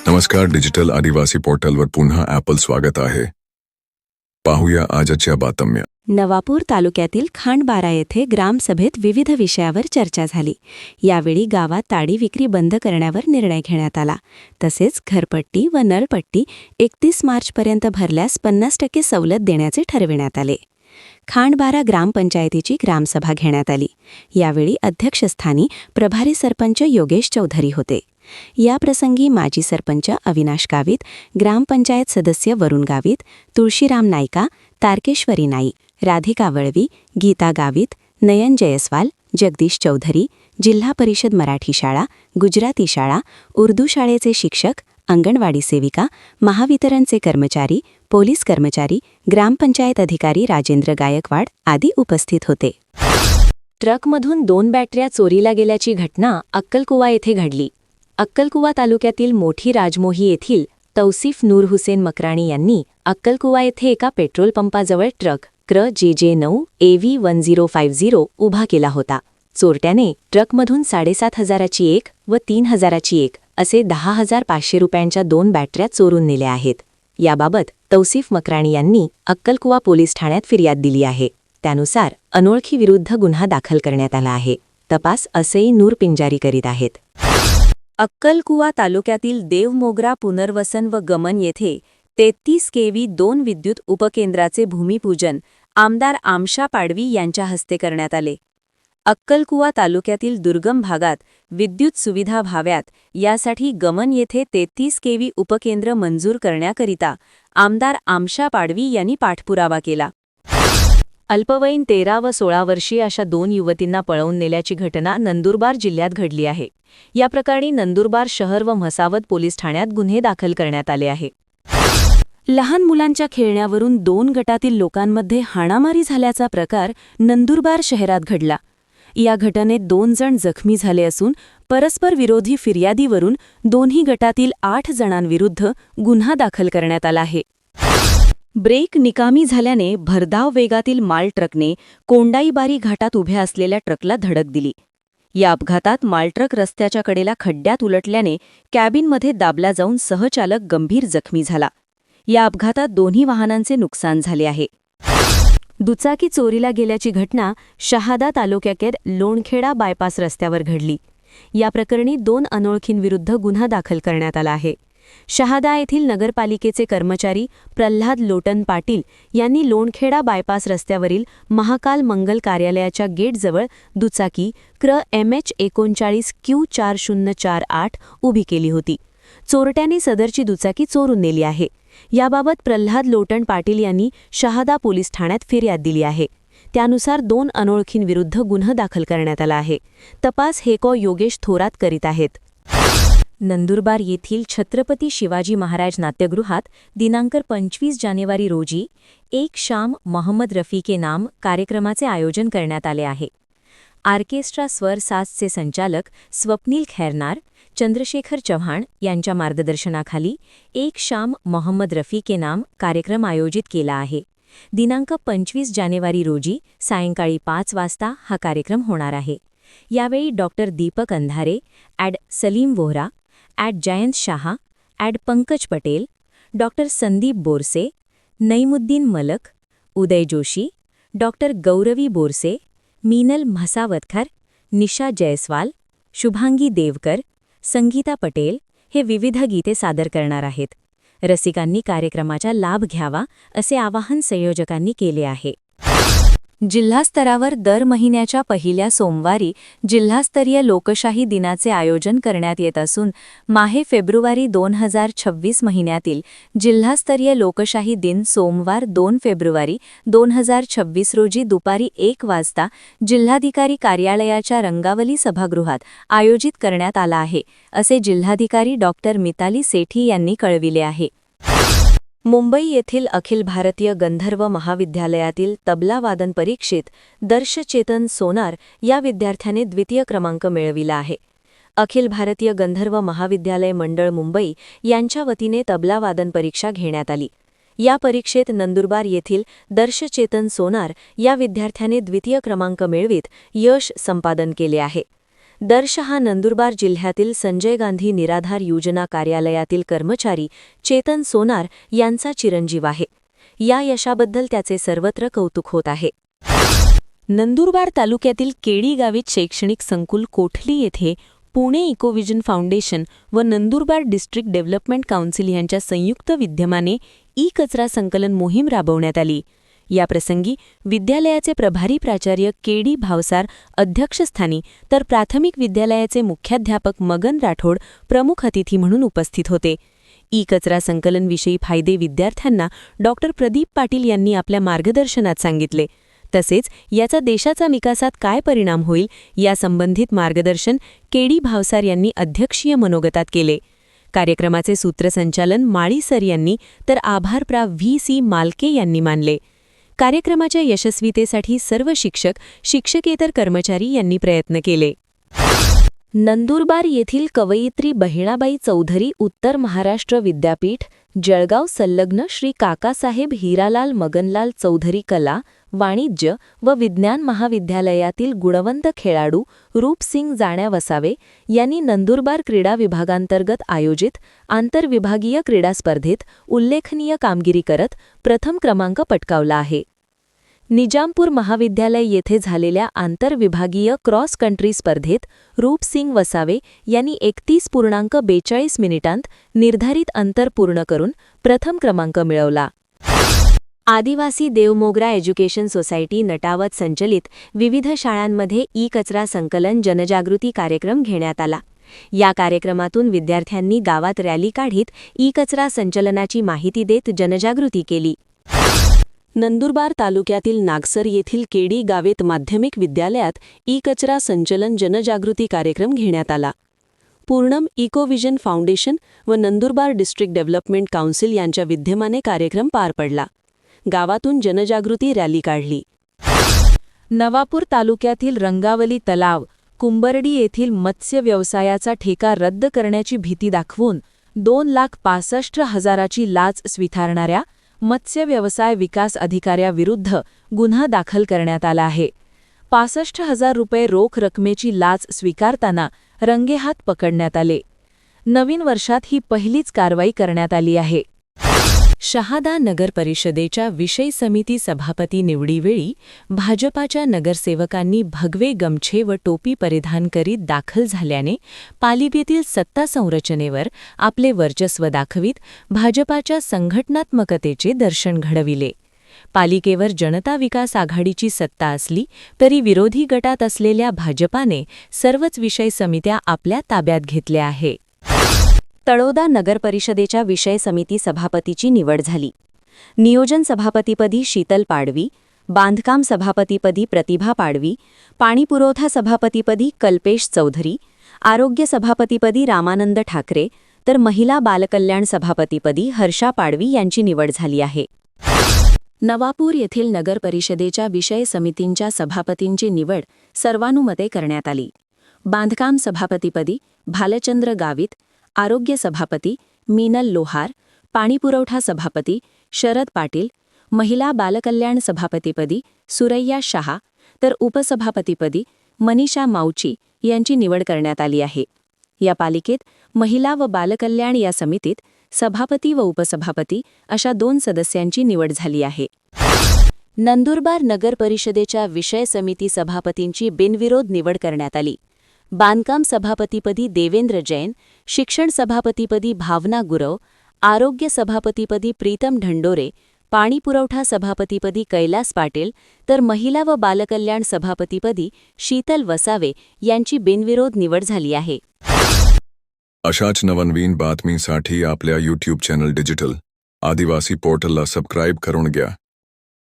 नमस्कार, डिजिटल आदिवासी पोर्टलवर पुन्हा ॲपल स्वागत आहे. पाहूया आजच्या बातम्या. नवापूर तालुक्यातील खांडबारा येथे ग्रामसभेत विविध विषयावर चर्चा झाली. यावेळी गावात ताडी विक्री बंद करण्यावर निर्णय घेण्यात आला. तसेच घरपट्टी व नळपट्टी 31 मार्चपर्यंत भरल्यास 50% सवलत देण्याचे ठरविण्यात आले. खांडबारा ग्रामपंचायतीची ग्रामसभा घेण्यात आली. यावेळी अध्यक्षस्थानी प्रभारी सरपंच योगेश चौधरी होते. याप्रसंगी माजी सरपंच अविनाश गावित, ग्रामपंचायत सदस्य वरुण गावित, तुळशीराम नायका, तारकेश्वरी नाई, राधिका वळवी, गीता गावित, नयन जयस्वाल, जगदीश चौधरी, जिल्हा परिषद मराठी शाळा, गुजराती शाळा, उर्दू शाळेचे शिक्षक, अंगणवाडी सेविका, महावितरणचे कर्मचारी, पोलीस कर्मचारी, ग्रामपंचायत अधिकारी राजेंद्र गायकवाड आदी उपस्थित होते. ट्रकमधून 2 बॅटऱ्या चोरीला गेल्याची घटना अक्कलकुवा येथे घडली. अक्कलकुवा तालुक्यातील मोठी राजमोही येथील तौसिफ नूर हुसेन मकराणी यांनी अक्कलकुवा येथे एका पेट्रोल पंपाजवळ ट्रक क्र JJ9 AV1050 उभा केला होता. चोरट्याने ट्रकमधून 7,500ची एक व 3,000ची एक असे 10,500 रुपयांच्या 2 बॅटऱ्या चोरून नेल्या आहेत. याबाबत तौसिफ मकराणी यांनी अक्कलकुवा पोलीस ठाण्यात फिर्याद दिली आहे. त्यानुसार अनोळखीविरुद्ध गुन्हा दाखल करण्यात आला आहे. तपास असेही नूर पिंजारी करीत आहेत. अक्कलकुवा तालुक्यातील देवमोगरा पुनर्वसन व गमन येथे 33 kV 2 विद्युत उपकेंद्राचे भूमिपूजन आमदार आमशा पाडवी यांच्या हस्ते करण्यात आले. अक्कलकुवा तालुक्यातील दुर्गम भागात विद्युत सुविधा व्हाव्यात यासाठी गमन येथे 33 kV उपकेंद्र मंजूर करण्याकरिता आमदार आमशा पाडवी यांनी पाठपुरावा केला. अल्पवयीन 13 व 16 वर्षीय अशा 2 युवतींना पळवून नेल्याची घटना नंदुरबार जिल्ह्यात घडली आहे. या प्रकरणी नंदुरबार शहर व म्हसावद पोलीस ठाण्यात गुन्हे दाखल करण्यात आले आहे. लहान मुलांच्या खेळण्यावरून 2 गटातील लोकांमध्ये हाणामारी झाल्याचा प्रकार नंदुरबार शहरात घडला. या घटनेत 2 जण जखमी झाले असून परस्पर विरोधी फिर्यादीवरून दोन्ही गटातील 8 जणांविरुद्ध गुन्हा दाखल करण्यात आला आहे. ब्रेक निकामी झाल्याने भरधाव वेगातील माल ट्रकने कोंडाईबारी घाटात उभ्या असलेल्या ट्रकला धडक दिली. या अपघातात मालट्रक रस्त्याच्या कडेला खड्ड्यात उलटल्याने कॅबिनमध्ये दाबला जाऊन सहचालक गंभीर जखमी झाला. या अपघातात दोन्ही वाहनांचे नुकसान झाले आहे. दुचाकी चोरीला गेल्याची घटना शहादा तालुक्यातील लोणखेडा बायपास रस्त्यावर घडली. या प्रकरणी 2 अनोळखींविरुद्ध गुन्हा दाखल करण्यात आला आहे. शहादा येथील नगरपालिकेचे कर्मचारी प्रल्हाद लोटन पाटील यांनी लोणखेडा बायपास रस्त्यावरील महाकाल मंगल कार्यालयाच्या गेटजवळ दुचाकी क्र MH39 Q4048 उभी केली होती. चोरट्याने सदरची दुचाकी चोरून नेली आहे. याबाबत प्रल्हाद लोटन पाटील यांनी शहादा पोलीस ठाण्यात फिर्याद दिली आहे. त्यानुसार 2 अनोळखींविरुद्ध गुन्हा दाखल करण्यात आला आहे. तपास हेको योगेश थोरात करीत आहेत. नंदुरबार येथील छत्रपती शिवाजी महाराज नाट्यगृहात दिनांक 25 जानेवारी रोजी एक शाम मोहम्मद रफी के नाम कार्यक्रमाचे आयोजन करण्यात आले आहे. ऑर्केस्ट्रा स्वर साजचे संचालक स्वप्नील खैरनार, चंद्रशेखर चव्हाण यांच्या मार्गदर्शनाखाली एक शाम मोहम्मद रफी के नाम कार्यक्रम आयोजित केला आहे. दिनांक 25 जानेवारी रोजी सायंकाळी 5 वाजता हा कार्यक्रम होणार आहे. यावेळी doctor Deepak Andhare, ad Salim Vohra, ad Jayant Shah, ad Pankaj Patel, doctor Sandeep Borse, Naimuddin Malak, Uday Joshi, doctor Gauravi Borse, Meenal Mhasavadkar, Nisha Jaiswal, Shubhangi Devkar, Sangeeta Patel हे विविध गीते सादर करणार आहेत. रसिकांनी कार्यक्रमाचा लाभ घ्यावा असे आवाहन संयोजकांनी केले आहे. जिल्हास्तरावर दर महिन्याच्या पहिल्या सोमवारी जिल्हास्तरीय लोकशाही दिनाचे आयोजन करण्यात येत असून माहे फेब्रुवारी 2026 महिन्यातील जिल्हास्तरीय लोकशाही दिन सोमवार 2 फेब्रुवारी 2026 रोजी दुपारी 1 वाजता जिल्हाधिकारी कार्यालयाच्या रंगावली सभागृहात आयोजित करण्यात आला आहे, असे जिल्हाधिकारी डॉक्टर मिताली सेठी यांनी कळविले आहे. मुंबई येथील अखिल भारतीय गंधर्व महाविद्यालयातील तबला वादन परीक्षेत दर्शचेतन सोनार या विद्यार्थ्याने द्वितीय क्रमांक मिळविला आहे. अखिल भारतीय गंधर्व महाविद्यालय मंडळ मुंबई यांच्या वतीने तबला वादन परीक्षा घेण्यात आली. या परीक्षेत नंदुरबार येथील दर्शचेतन सोनार या विद्यार्थ्याने द्वितीय क्रमांक मिळवित यश संपादन केले आहे. दर्शहा नंदुरबार जिल्ह्यातील संजय गांधी निराधार योजना कार्यालयातील कर्मचारी चेतन सोनार यांचा चिरंजीव आहे. या यशाबद्दल त्याचे सर्वत्र कौतुक होत आहे. नंदुरबार तालुक्यातील केडी गावित शैक्षणिक संकुल कोठली येथे पुणे इकोविजन फाउंडेशन व नंदुरबार डिस्ट्रिक्ट डेव्हलपमेंट काउन्सिल यांच्या संयुक्त विद्यमाने ई-कचरा संकलन मोहीम राबवण्यात आली. याप्रसंगी विद्यालयाचे प्रभारी प्राचार्य केडी भावसार अध्यक्षस्थानी तर प्राथमिक विद्यालयाचे मुख्याध्यापक मगन राठोड प्रमुख अतिथी म्हणून उपस्थित होते. ई-कचरा संकलनविषयी फायदे विद्यार्थ्यांना डॉ. प्रदीप पाटील यांनी आपल्या मार्गदर्शनात सांगितले. तसेच याचा देशाचा विकासात काय परिणाम होईल यासंबंधित मार्गदर्शन केडी भावसार यांनी अध्यक्षीय मनोगतात केले. कार्यक्रमाचे सूत्रसंचालन माळी सर यांनी तर आभार प्रा. व्ही.सी. मालके यांनी मानले. कार्यक्रमाच्या यशस्वीतेसाठी सर्व शिक्षक, शिक्षकेतर कर्मचारी यांनी प्रयत्न केले. नंदुरबार येथील कवयित्री बहिणाबाई चौधरी उत्तर महाराष्ट्र विद्यापीठ, जळगाव संलग्न श्री काकासाहेब हिरालाल मगनलाल चौधरी कला, वाणिज्य व विज्ञान महाविद्यालयातील गुणवंत खेळाडू रूपसिंग जाण्या वसावे यांनी नंदुरबार क्रीडा विभागांतर्गत आयोजित आंतरविभागीय क्रीडा स्पर्धेत उल्लेखनीय कामगिरी करत प्रथम क्रमांक पटकावला आहे. निजामपूर महाविद्यालय येथे झालेल्या आंतरविभागीय क्रॉस कंट्री स्पर्धेत रूपसिंग वसावे यांनी 31.42 मिनिटांत निर्धारित अंतर पूर्ण करून प्रथम क्रमांक मिळवला. आदिवासी देवमोगरा एज्युकेशन सोसायटी नटावत संचलित विविध शाळांमध्ये ई-कचरा संकलन जनजागृती कार्यक्रम घेण्यात आला. या कार्यक्रमातून विद्यार्थ्यांनी गावात रॅली काढीत ई-कचरा संचलनाची माहिती देत जनजागृती केली. नंदुरबार तालुक्यातील नागसर येथील केडी गावित माध्यमिक विद्यालयात ई-कचरा संचलन जनजागृती कार्यक्रम घेण्यात आला. पूर्णम इकोविजन फाउंडेशन व नंदुरबार डिस्ट्रिक्ट डेव्हलपमेंट काउन्सिल यांच्या विद्यमाने कार्यक्रम पार पडला. गावातून जनजागृती रॅली काढली. नवापूर तालुक्यातील रंगावली तलाव, कुंबर्डी येथील मत्स्य व्यवसायाचा ठेका रद्द करण्याची भीती दाखवून 2,65,000ची लाच स्वीकारणाऱ्या मत्स्य व्यवसाय विकास अधिकाऱ्याविरुद्ध गुन्हा दाखल करण्यात आला आहे. 65,000 रुपये रोख रकमेची लाच स्वीकारताना रंगेहात पकडण्यात आले. नवीन वर्षात ही पहिलीच कारवाई करण्यात आली आहे. शहादा नगर परिषदेच्या विषय समिती सभापती निवडीवेळी भाजपाच्या नगरसेवकांनी भगवे गमछे व टोपी परिधान करीत दाखल झाल्याने पालिकेतील सत्ता संरचनेवर आपले वर्चस्व दाखवीत भाजपाच्या संघटनात्मकतेचे दर्शन घडविले. पालिकेवर जनता विकास आघाडीची सत्ता असली तरी विरोधी गटात असलेल्या भाजपाने सर्वच विषय समित्या आपल्या ताब्यात घेतल्या आहे. तळोदा नगरपरिषदेच्या विषय समिती सभापतीची निवड झाली. नियोजन सभापतीपदी शीतल पाडवी, बांधकाम सभापतीपदी प्रतिभा पाडवी, पाणीपुरवठा सभापतीपदी कल्पेश चौधरी, आरोग्य सभापतीपदी रामानंद ठाकरे तर महिला बालकल्याण सभापतीपदी हर्षा पाडवी यांची निवड झाली आहे. नवापूर येथील नगरपरिषदेच्या विषय समितींच्या सभापतींची निवड सर्वानुमते करण्यात आली. बांधकाम सभापतीपदी भालचंद्र गावित, आरोग्य सभापती मीनल लोहार, पाणीपुरवठा सभापती शरद पाटील, महिला बालकल्याण सभापतीपदी सुरैया शहा तर उपसभापतीपदी मनीषा माऊची यांची निवड करण्यात आली आहे. या पालिकेत महिला व बालकल्याण या समितीत सभापती व उपसभापती अशा 2 सदस्यांची निवड झाली आहे. नंदुरबार नगर परिषदेच्या विषय समिती सभापतींची बिनविरोध निवड करण्यात आली. बांधकाम सभापतीपदी देवेंद्र जैन, शिक्षण सभापतीपदी भावना गुरव, आरोग्य सभापतीपदी प्रीतम ढंडोरे, पाणीपुरवठा सभापतीपदी कैलास पाटील तर महिला व बालकल्याण सभापतीपदी शीतल वसावे यांची बिनविरोध निवड झाली आहे. अशाच नवनवीन बातमीसाठी आपल्या यूट्यूब चॅनल डिजिटल आदिवासी पोर्टलला सबस्क्राईब करून घ्या.